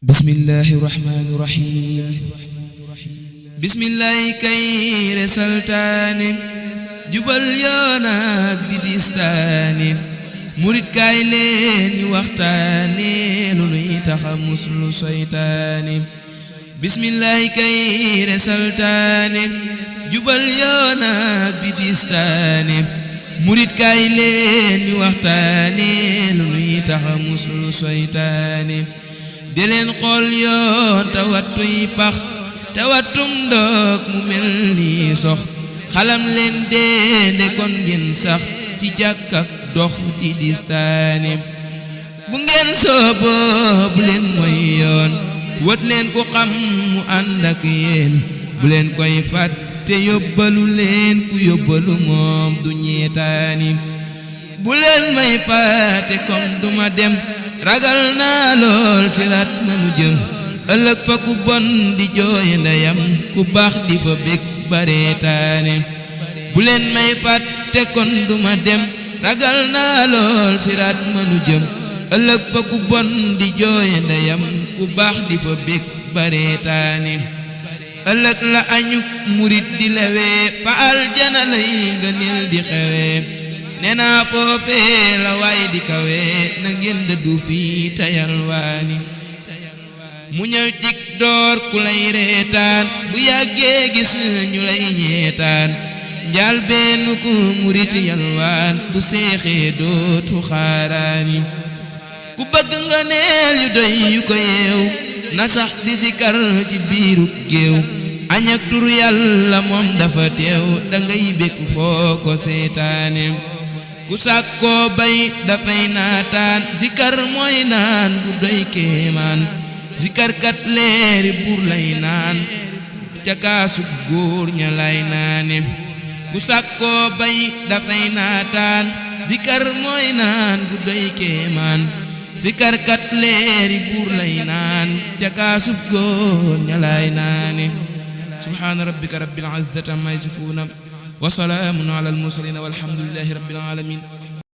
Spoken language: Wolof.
bismillahi rahmani rahim bismillahi kayre saltaane jubal yoon ak di distaane murit kaay leen ñu waxtaane lu nuy taxa muslu seytaane bismillahi kayre saltaane jubal yoon ak di distaane murit kaay leen ñu waxtaane lu nuy taxa muslu seytaane di leen xool yoon te wattuy pax te wattum ndox mu mel ni sox xalam leen deende kon ngeen sax ci jàkk ak dox di distaane bu ngeen sooboo bu leen mooy yoon wët leen ku xam mu ànd ak yéen bu leen koy fàtte yóbbalu leen ku yóbbalu moom du ñeetaani bu leen may fàtte kom duma dem ragal naa lool siraat mënu jëm ëllëg fa ku bon di jooy ndeyam ku baax di fa bég bareetaane bu leen may fàtte kon duma dem ragal naa lool siraat mënu jëm ëllëg fa ku bon di jooy ndeyam ku baax di fa bég bareetaane ëllëg la añuk murit di lewee fa aljana lay ngëneel di xewee nena foofee la waay di kawe na ngeen dëddu fii tayal waani muñal cig door ku lay reetaan bu yàggee gis ñu lay ñeetaan njaal benn ku murit yalwaan bu seexee dootu xaaraani ku bëgg nga neel yu doy yu ko yeew na sax di sikar ci biiru géew añ ak tur yàlla moom dafa teew dangay békk foo ko seetaane ku sàkkoo bay dafay naataan zikar mooy naan bu doy kéemaan zikar kat leeri buur lay naan ca kaasub góor ña lay naane ku sàkkoo bay dafay naataan zikar mooy naan bu doy kéemaan zikar kat leeri buur lay naan ca kaasub góor ña lay naane subhaana rabbika rabbil izzati amma yasifuuna wa salaamun alal mursaliin walhamdulillahi rabbil aalamiin